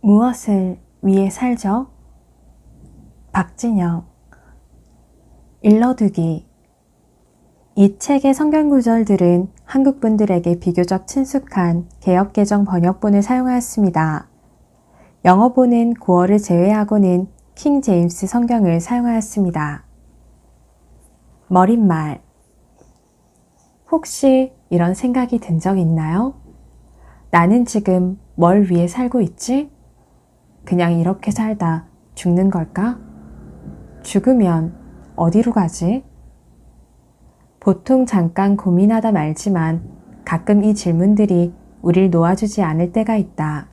무엇을 위해 살죠? 박진영. 일러두기. 이 책의 성경 구절들은 한국 분들에게 비교적 친숙한 개역개정 번역본을 사용하였습니다. 영어본은 고어를 제외하고는 킹 제임스 성경을 사용하였습니다. 머릿말. 혹시 이런 생각이 든 적 있나요? 나는 지금 뭘 위해 살고 있지? 그냥 이렇게 살다 죽는 걸까? 죽으면 어디로 가지? 보통 잠깐 고민하다 말지만 가끔 이 질문들이 우릴 놓아주지 않을 때가 있다.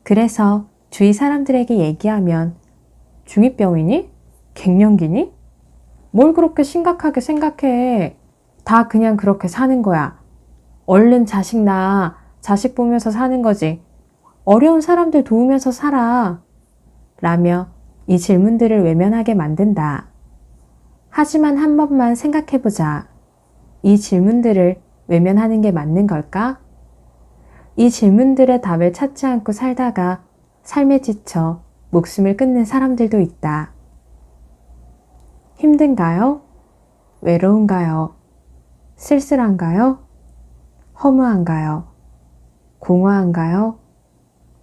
그래서 주위 사람들에게 얘기하면 중2병이니? 갱년기니? 뭘 그렇게 심각하게 생각해? 다 그냥 그렇게 사는 거야. 얼른 자식 낳아. 자식 보면서 사는 거지. 어려운 사람들 도우면서 살아. 라며 이 질문들을 외면하게 만든다. 하지만 한 번만 생각해보자. 이 질문들을 외면하는 게 맞는 걸까? 이 질문들의 답을 찾지 않고 살다가 삶에 지쳐 목숨을 끊는 사람들도 있다. 힘든가요? 외로운가요? 쓸쓸한가요? 허무한가요? 공허한가요?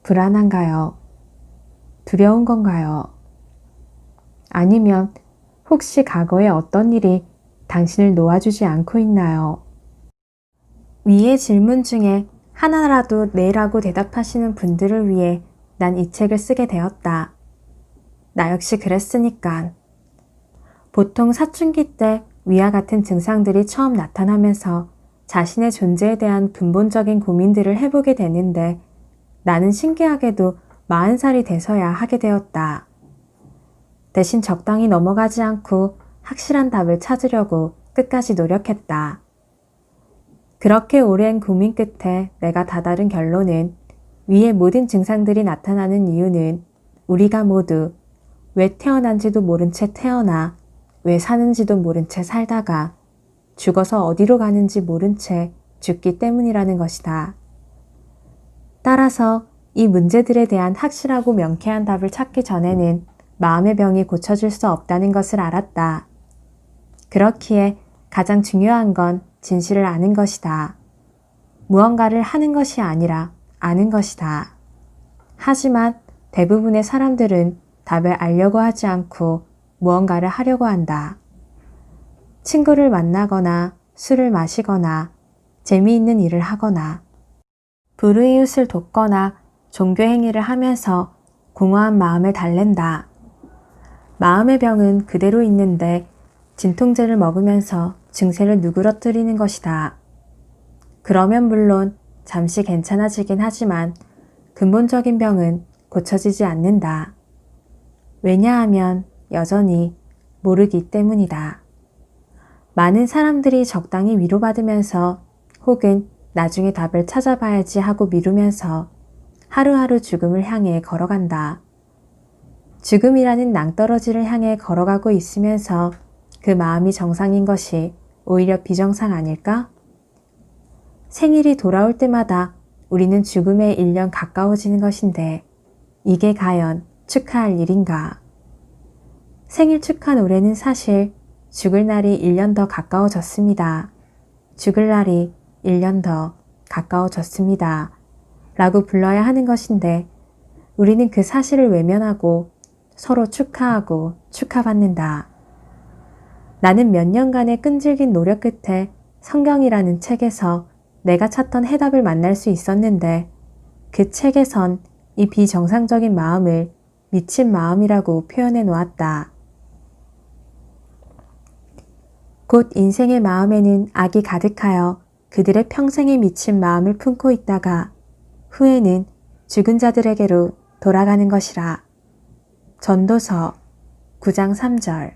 불안한가요? 두려운 건가요? 아니면 혹시 과거에 어떤 일이 당신을 놓아주지 않고 있나요? 위의 질문 중에 하나라도 네라고 대답하시는 분들을 위해 난 이 책을 쓰게 되었다. 나 역시 그랬으니까. 보통 사춘기 때 위와 같은 증상들이 처음 나타나면서 자신의 존재에 대한 근본적인 고민들을 해보게 되는데 나는 신기하게도 40살이 돼서야 하게 되었다. 대신 적당히 넘어가지 않고 확실한 답을 찾으려고 끝까지 노력했다. 그렇게 오랜 고민 끝에 내가 다다른 결론은 위의 모든 증상들이 나타나는 이유는 우리가 모두 왜 태어난지도 모른 채 태어나 왜 사는지도 모른 채 살다가 죽어서 어디로 가는지 모른 채 죽기 때문이라는 것이다. 따라서 이 문제들에 대한 확실하고 명쾌한 답을 찾기 전에는 마음의 병이 고쳐질 수 없다는 것을 알았다. 그렇기에 가장 중요한 건 진실을 아는 것이다. 무언가를 하는 것이 아니라 아는 것이다. 하지만 대부분의 사람들은 답을 알려고 하지 않고 무언가를 하려고 한다. 친구를 만나거나 술을 마시거나 재미있는 일을 하거나 불우이웃을 돕거나 종교 행위를 하면서 공허한 마음을 달랜다. 마음의 병은 그대로 있는데 진통제를 먹으면서 증세를 누그러뜨리는 것이다. 그러면 물론 잠시 괜찮아지긴 하지만 근본적인 병은 고쳐지지 않는다. 왜냐하면 여전히 모르기 때문이다. 많은 사람들이 적당히 위로받으면서 혹은 나중에 답을 찾아봐야지 하고 미루면서 하루하루 죽음을 향해 걸어간다. 죽음이라는 낭떠러지를 향해 걸어가고 있으면서 그 마음이 정상인 것이 오히려 비정상 아닐까? 생일이 돌아올 때마다 우리는 죽음에 1년 가까워지는 것인데 이게 과연 축하할 일인가? 생일 축하 노래는 사실 죽을 날이 1년 더 가까워졌습니다. 죽을 날이 1년 더 가까워졌습니다. 라고 불러야 하는 것인데 우리는 그 사실을 외면하고 서로 축하하고 축하받는다. 나는 몇 년간의 끈질긴 노력 끝에 성경이라는 책에서 내가 찾던 해답을 만날 수 있었는데 그 책에선 이 비정상적인 마음을 미친 마음이라고 표현해 놓았다. 곧 인생의 마음에는 악이 가득하여 그들의 평생에 미친 마음을 품고 있다가 후에는 죽은 자들에게로 돌아가는 것이라. 전도서 9장 3절.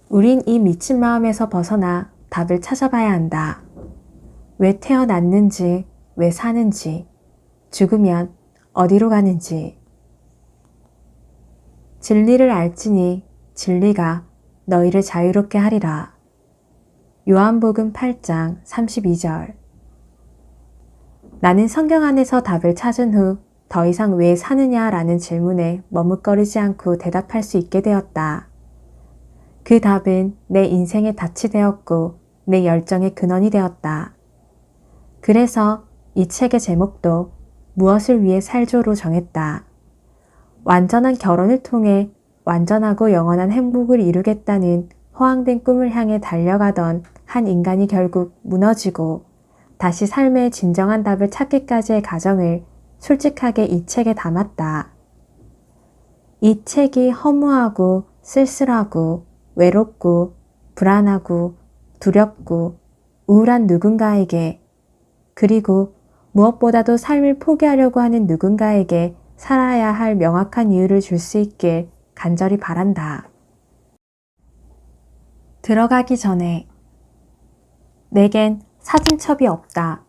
우린 이 미친 마음에서 벗어나 답을 찾아봐야 한다. 왜 태어났는지, 왜 사는지, 죽으면 어디로 가는지. 진리를 알지니 진리가 너희를 자유롭게 하리라. 요한복음 8장 32절. 나는 성경 안에서 답을 찾은 후 더 이상 왜 사느냐라는 질문에 머뭇거리지 않고 대답할 수 있게 되었다. 그 답은 내 인생의 닻이 되었고 내 열정의 근원이 되었다. 그래서 이 책의 제목도 무엇을 위해 살죠로 정했다. 완전한 결혼을 통해 완전하고 영원한 행복을 이루겠다는 허황된 꿈을 향해 달려가던 한 인간이 결국 무너지고 다시 삶의 진정한 답을 찾기까지의 과정을 솔직하게 이 책에 담았다. 이 책이 허무하고 쓸쓸하고 외롭고 불안하고 두렵고 우울한 누군가에게, 그리고 무엇보다도 삶을 포기하려고 하는 누군가에게 살아야 할 명확한 이유를 줄 수 있길 간절히 바란다. 들어가기 전에 내겐 사진첩이 없다.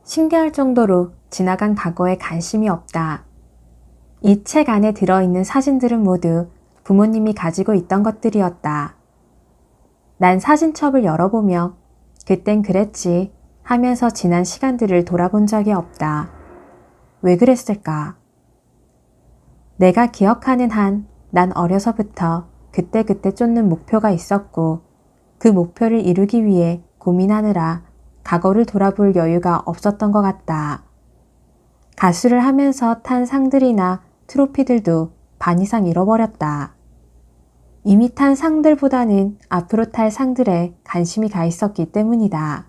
신기할 정도로 지나간 과거에 관심이 없다. 이 책 안에 들어있는 사진들은 모두 부모님이 가지고 있던 것들이었다. 난 사진첩을 열어보며 그땐 그랬지 하면서 지난 시간들을 돌아본 적이 없다. 왜 그랬을까? 내가 기억하는 한 난 어려서부터 그때그때 쫓는 목표가 있었고 그 목표를 이루기 위해 고민하느라 과거를 돌아볼 여유가 없었던 것 같다. 가수를 하면서 탄 상들이나 트로피들도 반 이상 잃어버렸다. 이미 탄 상들보다는 앞으로 탈 상들에 관심이 가 있었기 때문이다.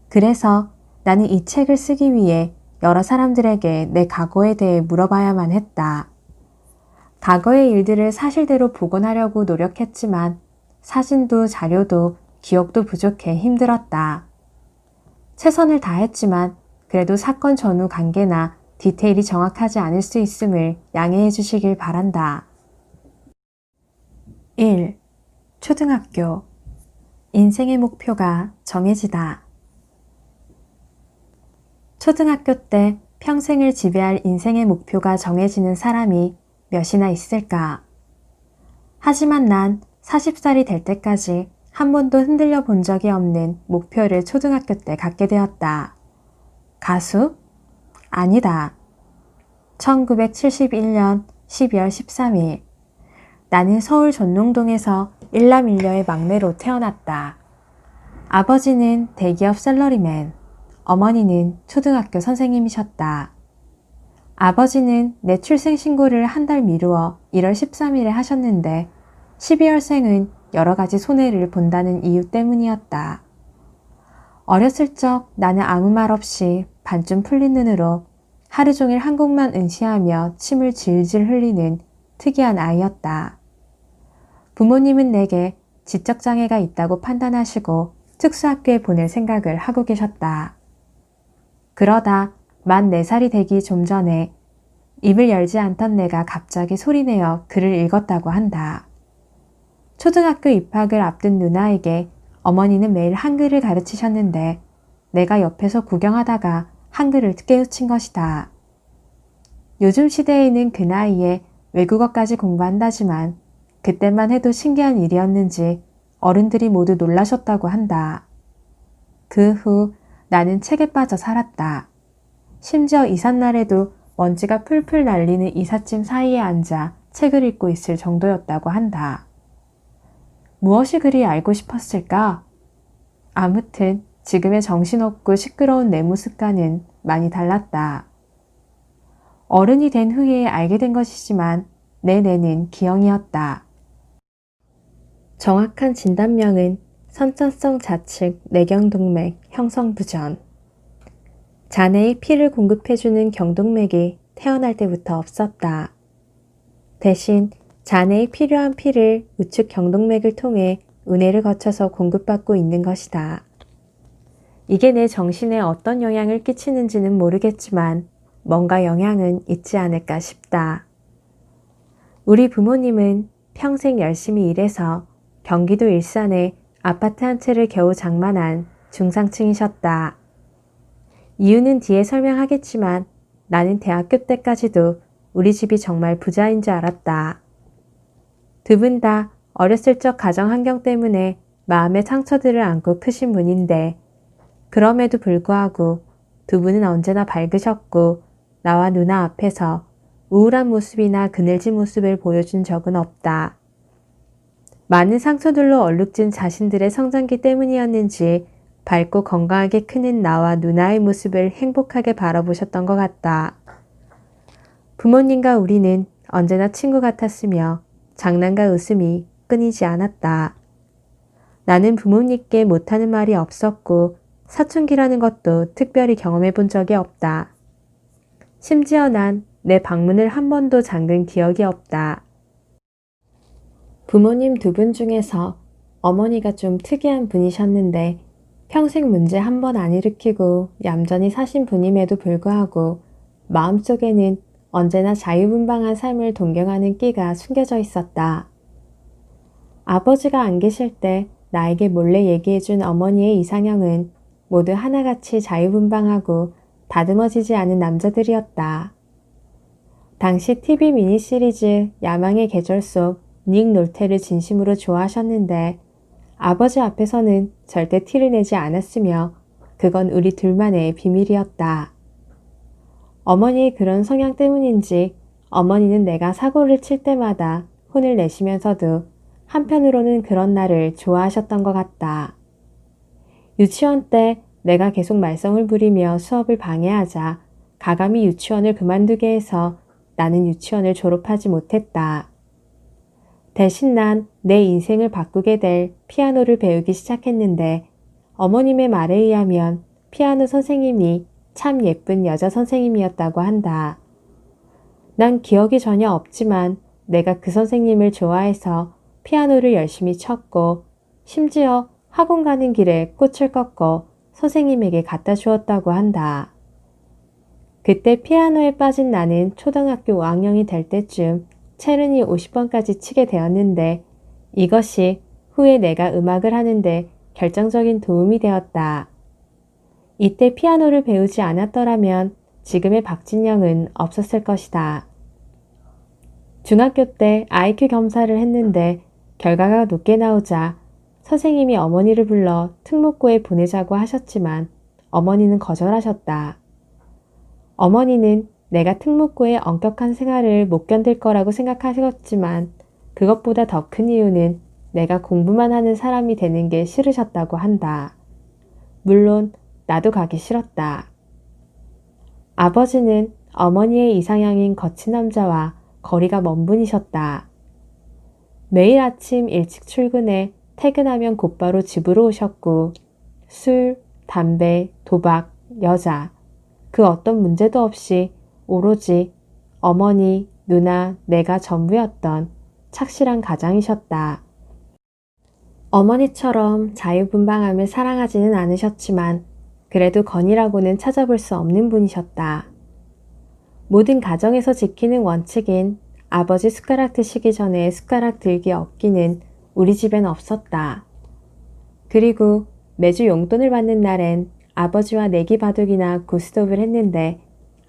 그래서 나는 이 책을 쓰기 위해 여러 사람들에게 내 과거에 대해 물어봐야만 했다. 과거의 일들을 사실대로 복원하려고 노력했지만 사진도 자료도 기억도 부족해 힘들었다. 최선을 다했지만 그래도 사건 전후 관계나 디테일이 정확하지 않을 수 있음을 양해해 주시길 바란다. 1. 초등학교. 인생의 목표가 정해지다. 초등학교 때 평생을 지배할 인생의 목표가 정해지는 사람이 몇이나 있을까? 하지만 난 40살이 될 때까지 한 번도 흔들려 본 적이 없는 목표를 초등학교 때 갖게 되었다. 가수? 아니다. 1971년 12월 13일 나는 서울 전농동에서 일남일녀의 막내로 태어났다. 아버지는 대기업 샐러리맨, 어머니는 초등학교 선생님이셨다. 아버지는 내 출생신고를 한 달 미루어 1월 13일에 하셨는데 12월생은 여러 가지 손해를 본다는 이유 때문이었다. 어렸을 적 나는 아무 말 없이 반쯤 풀린 눈으로 하루 종일 한국만 응시하며 침을 질질 흘리는 특이한 아이였다. 부모님은 내게 지적장애가 있다고 판단하시고 특수학교에 보낼 생각을 하고 계셨다. 그러다 만 4살이 되기 좀 전에 입을 열지 않던 내가 갑자기 소리내어 글을 읽었다고 한다. 초등학교 입학을 앞둔 누나에게 어머니는 매일 한글을 가르치셨는데 내가 옆에서 구경하다가 한글을 깨우친 것이다. 요즘 시대에는 그 나이에 외국어까지 공부한다지만 그때만 해도 신기한 일이었는지 어른들이 모두 놀라셨다고 한다. 그 후 나는 책에 빠져 살았다. 심지어 이삿날에도 먼지가 풀풀 날리는 이삿짐 사이에 앉아 책을 읽고 있을 정도였다고 한다. 무엇이 그리 알고 싶었을까? 아무튼 지금의 정신없고 시끄러운 내 모습과는 많이 달랐다. 어른이 된 후에 알게 된 것이지만 내 뇌는 기형이었다. 정확한 진단명은 선천성 좌측 내경동맥 형성부전. 자네의 피를 공급해주는 경동맥이 태어날 때부터 없었다. 대신 자네의 필요한 피를 우측 경동맥을 통해 운해를 거쳐서 공급받고 있는 것이다. 이게 내 정신에 어떤 영향을 끼치는지는 모르겠지만 뭔가 영향은 있지 않을까 싶다. 우리 부모님은 평생 열심히 일해서 경기도 일산에 아파트 한 채를 겨우 장만한 중상층이셨다. 이유는 뒤에 설명하겠지만 나는 대학교 때까지도 우리 집이 정말 부자인 줄 알았다. 두 분 다 어렸을 적 가정 환경 때문에 마음의 상처들을 안고 크신 분인데 그럼에도 불구하고 두 분은 언제나 밝으셨고 나와 누나 앞에서 우울한 모습이나 그늘진 모습을 보여준 적은 없다. 많은 상처들로 얼룩진 자신들의 성장기 때문이었는지 밝고 건강하게 크는 나와 누나의 모습을 행복하게 바라보셨던 것 같다. 부모님과 우리는 언제나 친구 같았으며 장난과 웃음이 끊이지 않았다. 나는 부모님께 못하는 말이 없었고 사춘기라는 것도 특별히 경험해 본 적이 없다. 심지어 난 내 방문을 한 번도 잠근 기억이 없다. 부모님 두 분 중에서 어머니가 좀 특이한 분이셨는데 평생 문제 한 번 안 일으키고 얌전히 사신 분임에도 불구하고 마음속에는 언제나 자유분방한 삶을 동경하는 끼가 숨겨져 있었다. 아버지가 안 계실 때 나에게 몰래 얘기해준 어머니의 이상형은 모두 하나같이 자유분방하고 다듬어지지 않은 남자들이었다. 당시 TV 미니 시리즈 야망의 계절 속 닉 놀테를 진심으로 좋아하셨는데 아버지 앞에서는 절대 티를 내지 않았으며 그건 우리 둘만의 비밀이었다. 어머니의 그런 성향 때문인지 어머니는 내가 사고를 칠 때마다 혼을 내시면서도 한편으로는 그런 나를 좋아하셨던 것 같다. 유치원 때 내가 계속 말썽을 부리며 수업을 방해하자 가감히 유치원을 그만두게 해서 나는 유치원을 졸업하지 못했다. 대신 난 내 인생을 바꾸게 될 피아노를 배우기 시작했는데 어머님의 말에 의하면 피아노 선생님이 참 예쁜 여자 선생님이었다고 한다. 난 기억이 전혀 없지만 내가 그 선생님을 좋아해서 피아노를 열심히 쳤고 심지어 학원 가는 길에 꽃을 꺾어 선생님에게 갖다 주었다고 한다. 그때 피아노에 빠진 나는 초등학교 5학년이 될 때쯤 체르니 50번까지 치게 되었는데 이것이 후에 내가 음악을 하는데 결정적인 도움이 되었다. 이때 피아노를 배우지 않았더라면 지금의 박진영은 없었을 것이다. 중학교 때 IQ 검사를 했는데 결과가 높게 나오자 선생님이 어머니를 불러 특목고에 보내자고 하셨지만 어머니는 거절하셨다. 어머니는 내가 특목고의 엄격한 생활을 못 견딜 거라고 생각하셨지만 그것보다 더 큰 이유는 내가 공부만 하는 사람이 되는 게 싫으셨다고 한다. 물론 나도 가기 싫었다. 아버지는 어머니의 이상형인 거친 남자와 거리가 먼 분이셨다. 매일 아침 일찍 출근해 퇴근하면 곧바로 집으로 오셨고 술, 담배, 도박, 여자 그 어떤 문제도 없이 오로지 어머니, 누나, 내가 전부였던 착실한 가장이셨다. 어머니처럼 자유분방함을 사랑하지는 않으셨지만 그래도 건이라고는 찾아볼 수 없는 분이셨다. 모든 가정에서 지키는 원칙인 아버지 숟가락 드시기 전에 숟가락 들기 없기는 우리 집엔 없었다. 그리고 매주 용돈을 받는 날엔 아버지와 내기 바둑이나 고스톱을 했는데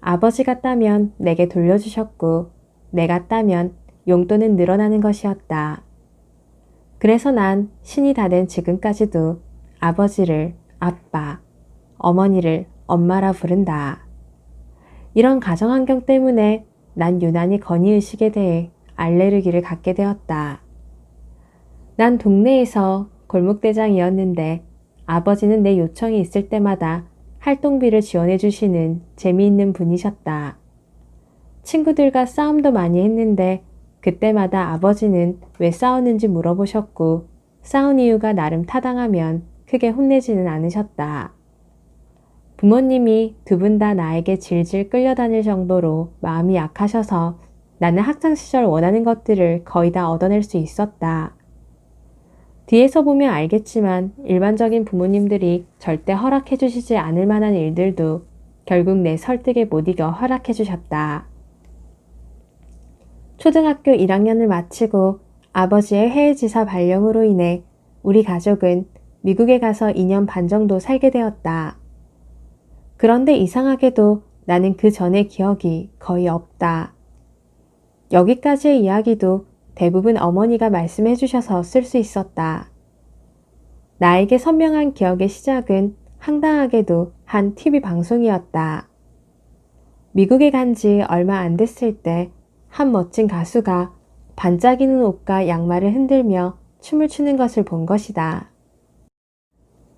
아버지가 따면 내게 돌려주셨고 내가 따면 용돈은 늘어나는 것이었다. 그래서 난 신이 다 된 지금까지도 아버지를 아빠, 어머니를 엄마라 부른다. 이런 가정 환경 때문에 난 유난히 건의의식에 대해 알레르기를 갖게 되었다. 난 동네에서 골목대장이었는데 아버지는 내 요청이 있을 때마다 활동비를 지원해 주시는 재미있는 분이셨다. 친구들과 싸움도 많이 했는데 그때마다 아버지는 왜 싸우는지 물어보셨고 싸운 이유가 나름 타당하면 크게 혼내지는 않으셨다. 부모님이 두 분 다 나에게 질질 끌려다닐 정도로 마음이 약하셔서 나는 학창시절 원하는 것들을 거의 다 얻어낼 수 있었다. 뒤에서 보면 알겠지만 일반적인 부모님들이 절대 허락해 주시지 않을 만한 일들도 결국 내 설득에 못 이겨 허락해 주셨다. 초등학교 1학년을 마치고 아버지의 해외지사 발령으로 인해 우리 가족은 미국에 가서 2년 반 정도 살게 되었다. 그런데 이상하게도 나는 그 전의 기억이 거의 없다. 여기까지의 이야기도 대부분 어머니가 말씀해 주셔서 쓸 수 있었다. 나에게 선명한 기억의 시작은 황당하게도 한 TV 방송이었다. 미국에 간 지 얼마 안 됐을 때 한 멋진 가수가 반짝이는 옷과 양말을 흔들며 춤을 추는 것을 본 것이다.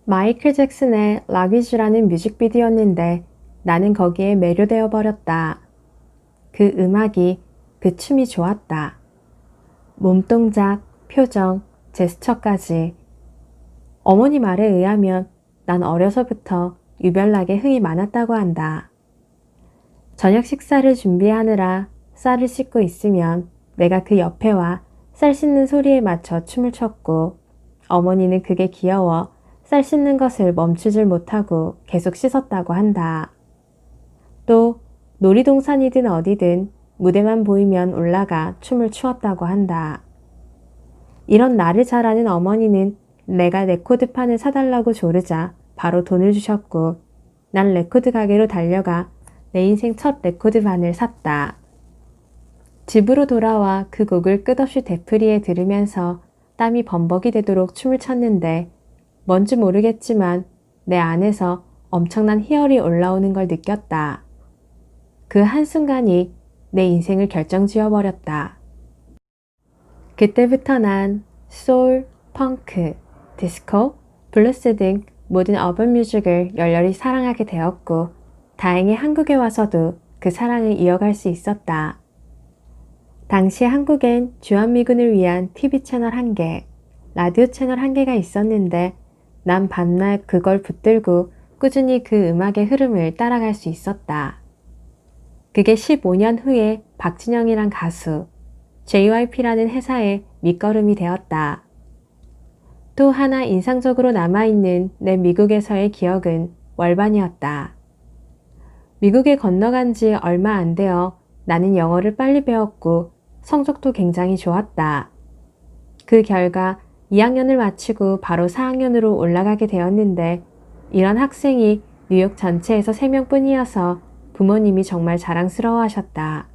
마이클 잭슨의 락위즈라는 뮤직비디오였는데 나는 거기에 매료되어 버렸다. 그 음악이, 그 춤이 좋았다. 몸동작, 표정, 제스처까지. 어머니 말에 의하면 난 어려서부터 유별나게 흥이 많았다고 한다. 저녁 식사를 준비하느라 쌀을 씻고 있으면 내가 그 옆에 와 쌀 씻는 소리에 맞춰 춤을 췄고 어머니는 그게 귀여워 쌀 씻는 것을 멈추질 못하고 계속 씻었다고 한다. 또 놀이동산이든 어디든 무대만 보이면 올라가 춤을 추었다고 한다. 이런 나를 잘 아는 어머니는 내가 레코드판을 사달라고 조르자 바로 돈을 주셨고 난 레코드 가게로 달려가 내 인생 첫 레코드판을 샀다. 집으로 돌아와 그 곡을 끝없이 되풀이해 들으면서 땀이 범벅이 되도록 춤을 췄는데 뭔지 모르겠지만 내 안에서 엄청난 희열이 올라오는 걸 느꼈다. 그 한순간이 내 인생을 결정지어버렸다. 그때부터 난 소울, 펑크, 디스코, 블루스 등 모든 어반 뮤직을 열렬히 사랑하게 되었고 다행히 한국에 와서도 그 사랑을 이어갈 수 있었다. 당시 한국엔 주한미군을 위한 TV 채널 1개, 라디오 채널 1개가 있었는데 난 밤낮 그걸 붙들고 꾸준히 그 음악의 흐름을 따라갈 수 있었다. 그게 15년 후에 박진영이란 가수, JYP라는 회사의 밑거름이 되었다. 또 하나 인상적으로 남아있는 내 미국에서의 기억은 월반이었다. 미국에 건너간 지 얼마 안 되어 나는 영어를 빨리 배웠고 성적도 굉장히 좋았다. 그 결과 2학년을 마치고 바로 4학년으로 올라가게 되었는데 이런 학생이 뉴욕 전체에서 3명 뿐이어서 부모님이 정말 자랑스러워 하셨다.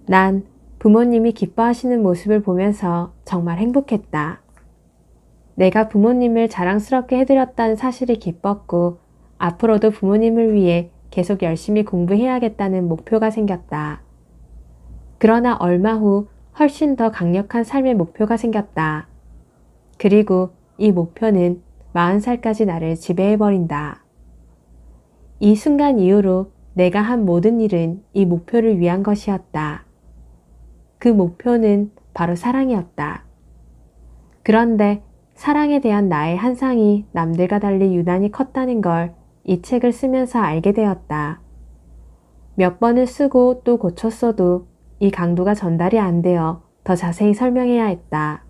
난 부모님이 기뻐하시는 모습을 보면서 정말 행복했다. 내가 부모님을 자랑스럽게 해드렸다는 사실이 기뻤고 앞으로도 부모님을 위해 계속 열심히 공부해야겠다는 목표가 생겼다. 그러나 얼마 후 훨씬 더 강력한 삶의 목표가 생겼다. 그리고 이 목표는 40살까지 나를 지배해버린다. 이 순간 이후로 내가 한 모든 일은 이 목표를 위한 것이었다. 그 목표는 바로 사랑이었다. 그런데 사랑에 대한 나의 환상이 남들과 달리 유난히 컸다는 걸 이 책을 쓰면서 알게 되었다. 몇 번을 쓰고 또 고쳤어도 이 강도가 전달이 안 되어 더 자세히 설명해야 했다.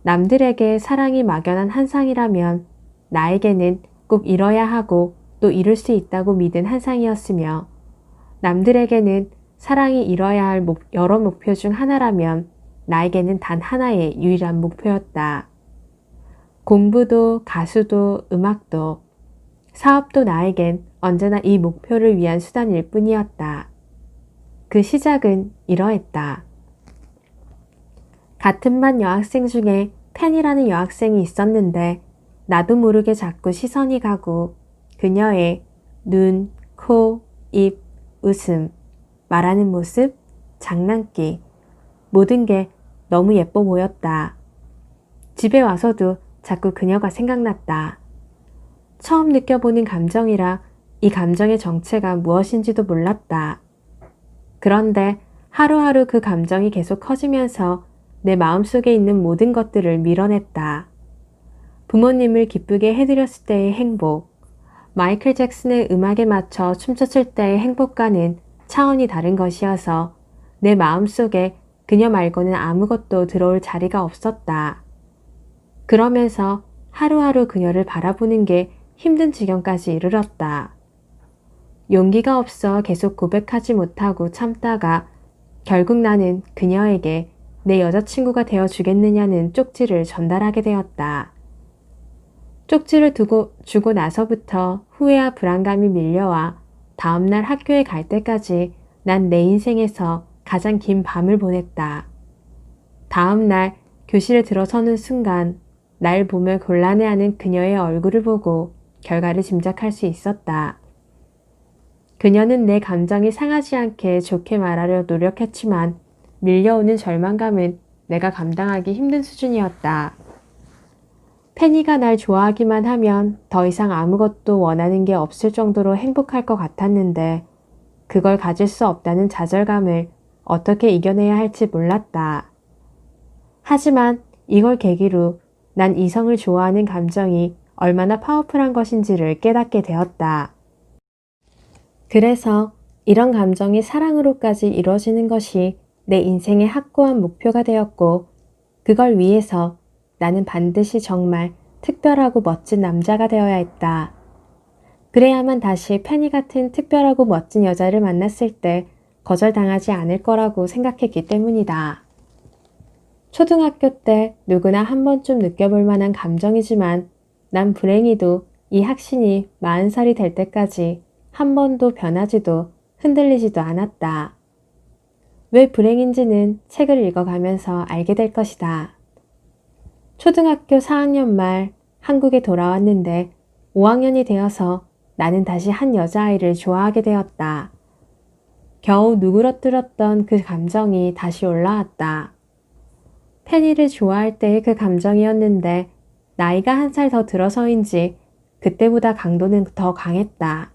남들에게 사랑이 막연한 환상이라면 나에게는 꼭 이뤄야 하고 또 이룰 수 있다고 믿은 환상이었으며 남들에게는 사랑이 이뤄야 할 여러 목표 중 하나라면 나에게는 단 하나의 유일한 목표였다. 공부도 가수도 음악도 사업도 나에겐 언제나 이 목표를 위한 수단일 뿐이었다. 그 시작은 이러했다. 같은 반 여학생 중에 팬이라는 여학생이 있었는데 나도 모르게 자꾸 시선이 가고 그녀의 눈, 코, 입, 웃음, 말하는 모습, 장난기 모든 게 너무 예뻐 보였다. 집에 와서도 자꾸 그녀가 생각났다. 처음 느껴보는 감정이라 이 감정의 정체가 무엇인지도 몰랐다. 그런데 하루하루 그 감정이 계속 커지면서 내 마음속에 있는 모든 것들을 밀어냈다. 부모님을 기쁘게 해드렸을 때의 행복, 마이클 잭슨의 음악에 맞춰 춤췄을 때의 행복과는 차원이 다른 것이어서 내 마음속에 그녀 말고는 아무것도 들어올 자리가 없었다. 그러면서 하루하루 그녀를 바라보는 게 힘든 지경까지 이르렀다. 용기가 없어 계속 고백하지 못하고 참다가 결국 나는 그녀에게 내 여자친구가 되어주겠느냐는 쪽지를 전달하게 되었다. 쪽지를 주고 나서부터 후회와 불안감이 밀려와 다음날 학교에 갈 때까지 난 내 인생에서 가장 긴 밤을 보냈다. 다음날 교실에 들어서는 순간 날 보며 곤란해하는 그녀의 얼굴을 보고 결과를 짐작할 수 있었다. 그녀는 내 감정이 상하지 않게 좋게 말하려 노력했지만 밀려오는 절망감은 내가 감당하기 힘든 수준이었다. 페니가 날 좋아하기만 하면 더 이상 아무것도 원하는 게 없을 정도로 행복할 것 같았는데 그걸 가질 수 없다는 좌절감을 어떻게 이겨내야 할지 몰랐다. 하지만 이걸 계기로 난 이성을 좋아하는 감정이 얼마나 파워풀한 것인지를 깨닫게 되었다. 그래서 이런 감정이 사랑으로까지 이루어지는 것이 내 인생의 확고한 목표가 되었고 그걸 위해서 나는 반드시 정말 특별하고 멋진 남자가 되어야 했다. 그래야만 다시 페니 같은 특별하고 멋진 여자를 만났을 때 거절당하지 않을 거라고 생각했기 때문이다. 초등학교 때 누구나 한 번쯤 느껴볼 만한 감정이지만 난 불행히도 이 확신이 40살이 될 때까지 한 번도 변하지도 흔들리지도 않았다. 왜 불행인지는 책을 읽어가면서 알게 될 것이다. 초등학교 4학년 말 한국에 돌아왔는데 5학년이 되어서 나는 다시 한 여자아이를 좋아하게 되었다. 겨우 누그러뜨렸던 그 감정이 다시 올라왔다. 페니를 좋아할 때의 그 감정이었는데 나이가 1살 더 들어서인지 그때보다 강도는 더 강했다.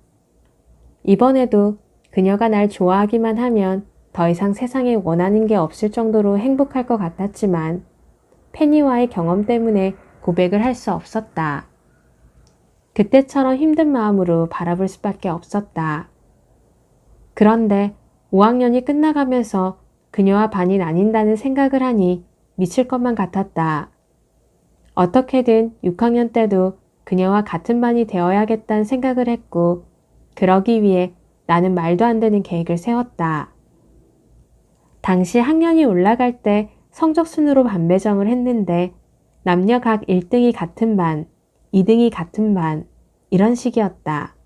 이번에도 그녀가 날 좋아하기만 하면 더 이상 세상에 원하는 게 없을 정도로 행복할 것 같았지만 페니와의 경험 때문에 고백을 할 수 없었다. 그때처럼 힘든 마음으로 바라볼 수밖에 없었다. 그런데 5학년이 끝나가면서 그녀와 반이 나뉜다는 생각을 하니 미칠 것만 같았다. 어떻게든 6학년 때도 그녀와 같은 반이 되어야겠다는 생각을 했고 그러기 위해 나는 말도 안 되는 계획을 세웠다. 당시 학년이 올라갈 때 성적 순으로 반 배정을 했는데 남녀 각 1등이 같은 반, 2등이 같은 반 이런 식이었다.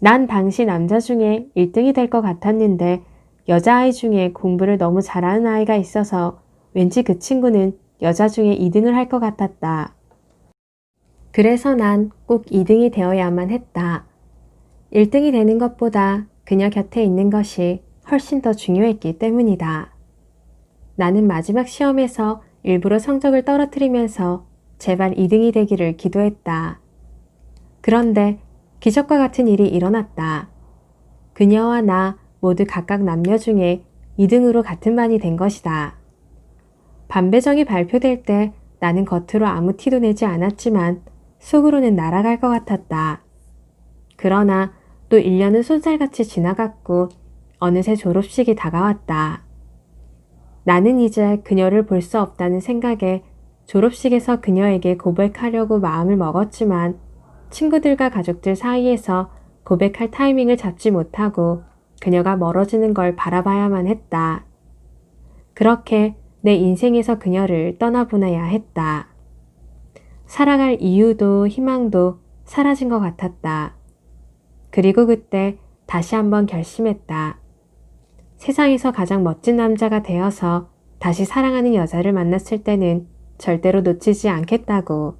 난 당시 남자 중에 1등이 될 것 같았는데 여자아이 중에 공부를 너무 잘하는 아이가 있어서 왠지 그 친구는 여자 중에 2등을 할 것 같았다. 그래서 난 꼭 2등이 되어야만 했다. 1등이 되는 것보다 그녀 곁에 있는 것이 훨씬 더 중요했기 때문이다. 나는 마지막 시험에서 일부러 성적을 떨어뜨리면서 제발 2등이 되기를 기도했다. 그런데 기적과 같은 일이 일어났다. 그녀와 나 모두 각각 남녀 중에 2등으로 같은 반이 된 것이다. 반배정이 발표될 때 나는 겉으로 아무 티도 내지 않았지만 속으로는 날아갈 것 같았다. 그러나 또 1년은 쏜살같이 지나갔고 어느새 졸업식이 다가왔다. 나는 이제 그녀를 볼 수 없다는 생각에 졸업식에서 그녀에게 고백하려고 마음을 먹었지만 친구들과 가족들 사이에서 고백할 타이밍을 잡지 못하고 그녀가 멀어지는 걸 바라봐야만 했다. 그렇게 내 인생에서 그녀를 떠나보내야 했다. 살아갈 이유도 희망도 사라진 것 같았다. 그리고 그때 다시 한번 결심했다. 세상에서 가장 멋진 남자가 되어서 다시 사랑하는 여자를 만났을 때는 절대로 놓치지 않겠다고.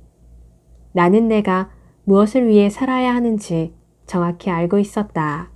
나는 내가 무엇을 위해 살아야 하는지 정확히 알고 있었다.